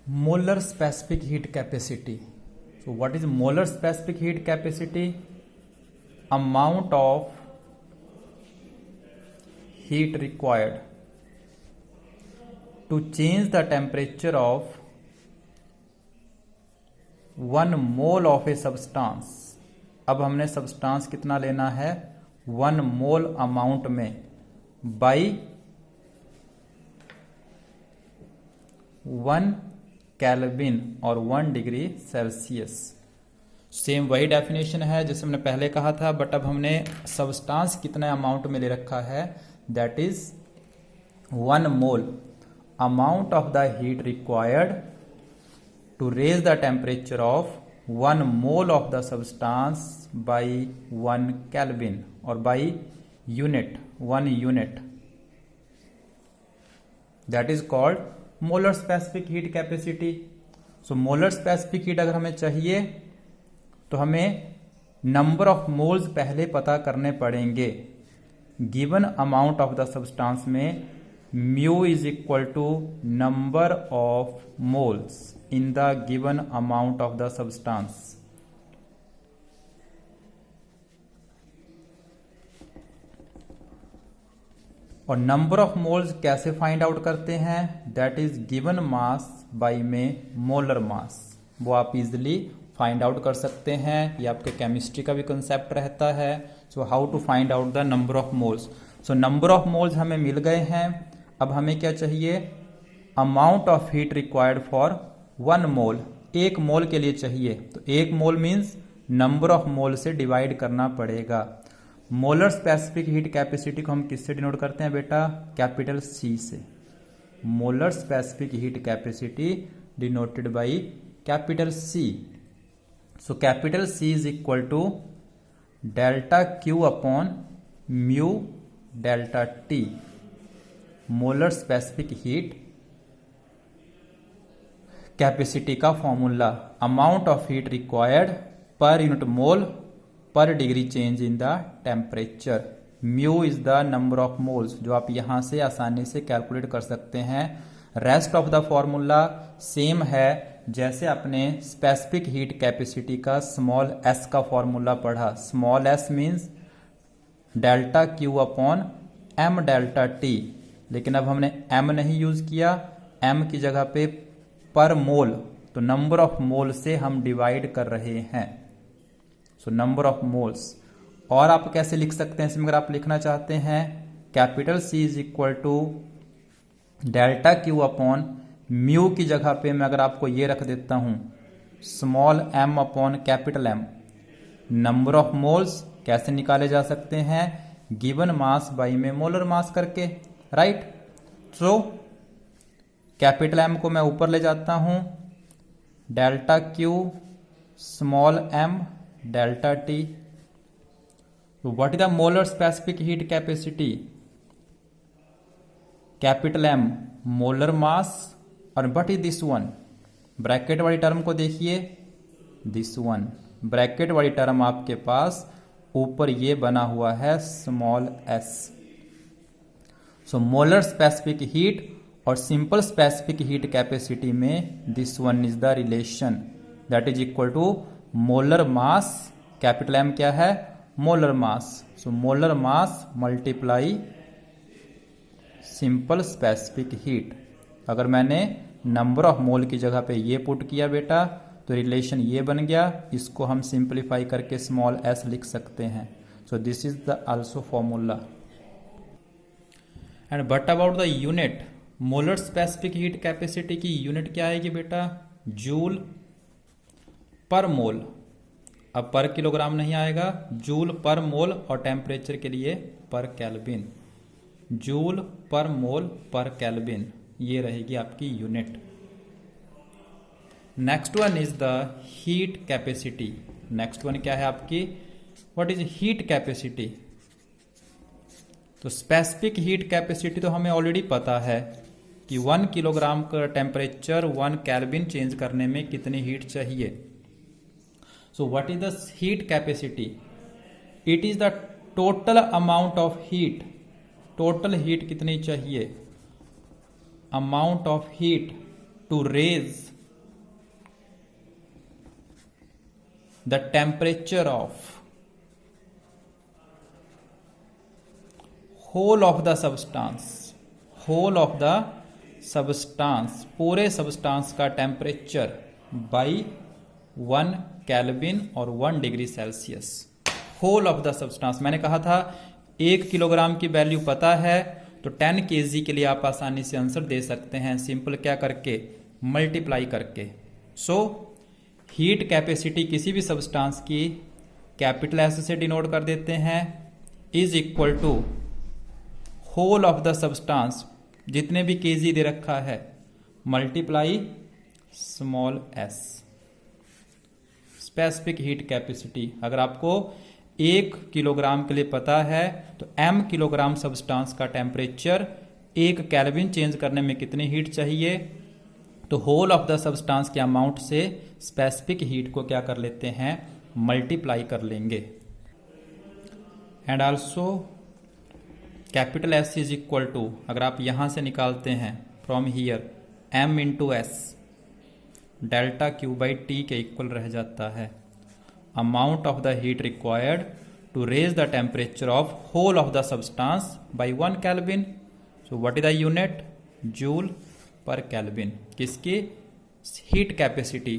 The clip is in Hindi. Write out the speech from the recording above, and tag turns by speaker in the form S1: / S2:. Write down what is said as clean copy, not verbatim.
S1: molar specific heat capacity. So what is molar specific heat capacity? Amount of heat required to change the temperature of 1 mole of a substance. अब हमने सब्सटेंस कितना लेना है 1 मोल अमाउंट में बाई 1 केल्विन और 1 डिग्री सेल्सियस। सेम वही डेफिनेशन है जैसे हमने पहले कहा था, बट अब हमने सब्सटेंस कितने अमाउंट में ले रखा है, that is 1 mole amount of the heat required to raise the temperature of 1 mole of the substance by 1 Kelvin or by unit, 1 unit. That is called molar specific heat capacity. So molar specific heat अगर हमें चाहिए तो हमें number of moles पहले पता करने पड़ेंगे। Given amount of the substance में mu is equal to number of moles in the given amount of the substance. और नंबर ऑफ मोल्स कैसे फाइंड आउट करते हैं, that is given mass by में मोलर मास। वो आप इजिली फाइंड आउट कर सकते हैं, ये आपके केमिस्ट्री का भी कंसेप्ट रहता है। So how to find out the number of moles. So number of moles हमें मिल गए हैं, अब हमें क्या चाहिए, amount of heat required for 1 mole. 1 mole के लिए चाहिए, तो 1 मोल मीन्स नंबर ऑफ मोल से डिवाइड करना पड़ेगा। मोलर स्पेसिफिक हीट कैपेसिटी को हम किससे डिनोट करते हैं बेटा, कैपिटल सी से। Molar specific heat capacity denoted by capital C. So capital C is equal to delta Q upon mu delta T. Molar specific heat capacity का formula, amount of heat required per unit mole per degree change in the temperature. Mu is the number of moles, जो आप यहां से आसानी से कैलकुलेट कर सकते हैं। Rest of the formula same है जैसे आपने स्पेसिफिक हीट कैपेसिटी का स्मॉल एस का फॉर्मूला पढ़ा। Small S means delta Q upon M delta T, लेकिन अब हमने एम नहीं यूज किया, एम की जगह पे पर मोल, तो नंबर ऑफ मोल से हम डिवाइड कर रहे हैं। सो नंबर ऑफ मोल्स। और आप कैसे लिख सकते हैं इसमें, अगर आप लिखना चाहते हैं capital C is equal to delta Q upon mu की जगह पे मैं अगर आपको ये रख देता हूं small M upon capital M. Number of moles कैसे निकाले जा सकते हैं, गिवन मास बाई में मोलर मास करके, राइट। सो कैपिटल एम को मैं ऊपर ले जाता हूं, delta Q small M delta T. What is the molar specific heat capacity, capital M molar mass, और what is this one, bracket वाली टर्म को देखिए, दिस वन ब्रैकेट वाली टर्म आपके पास ऊपर ये बना हुआ है small S. So molar specific heat और सिंपल स्पेसिफिक हीट कैपेसिटी में this one is the relation, that is equal to molar mass, capital M क्या है, molar mass. So molar mass multiply simple specific heat. अगर मैंने नंबर ऑफ मोल की जगह पे ये पुट किया बेटा, तो रिलेशन ये बन गया, इसको हम सिंप्लीफाई करके स्मॉल एस लिख सकते हैं। So this is the also formula. And but about the unit, molar specific heat capacity की यूनिट क्या आएगी बेटा, जूल पर मोल। अब पर किलोग्राम नहीं आएगा, जूल पर मोल, और टेम्परेचर के लिए पर केल्विन। जूल पर मोल पर केल्विन, ये रहेगी आपकी unit. Next one is the heat capacity. Next one क्या है आपकी, व्हाट इज हीट कैपेसिटी। तो स्पेसिफिक हीट कैपेसिटी तो हमें ऑलरेडी पता है कि 1 किलोग्राम का टेम्परेचर 1 केल्विन चेंज करने में कितनी हीट चाहिए। So what is the heat capacity, it is the total amount of heat. Total heat कितनी चाहिए, amount of heat to raise the temperature of whole of the substance, whole of the substance, पूरे सब्सटेंस का टेम्परेचर बाई 1 केल्विन और 1 degree Celsius. Whole of the substance, मैंने कहा था 1 किलोग्राम की वैल्यू पता है तो 10 केजी के लिए आप आसानी से आंसर दे सकते हैं, सिंपल क्या करके, मल्टीप्लाई करके। सो हीट कैपेसिटी किसी भी सब्सटेंस की कैपिटल एस से डिनोट कर देते हैं, is equal to whole of the substance, जितने भी केजी दे रखा है, multiply small S, specific heat capacity. अगर आपको 1 किलोग्राम के लिए पता है तो m किलोग्राम सब्सटेंस का टेम्परेचर 1 केल्विन चेंज करने में कितनी हीट चाहिए, तो होल ऑफ द सब्सटेंस के अमाउंट से स्पेसिफिक हीट को क्या कर लेते हैं, मल्टीप्लाई कर लेंगे। And also capital S is equal to, अगर आप यहां से निकालते हैं from here, m into S, delta Q by T के इक्वल रह जाता है amount of the heat required to raise the temperature of whole of the substance by 1 kelvin. So what is the unit, joule per kelvin, किसकी, हीट कैपेसिटी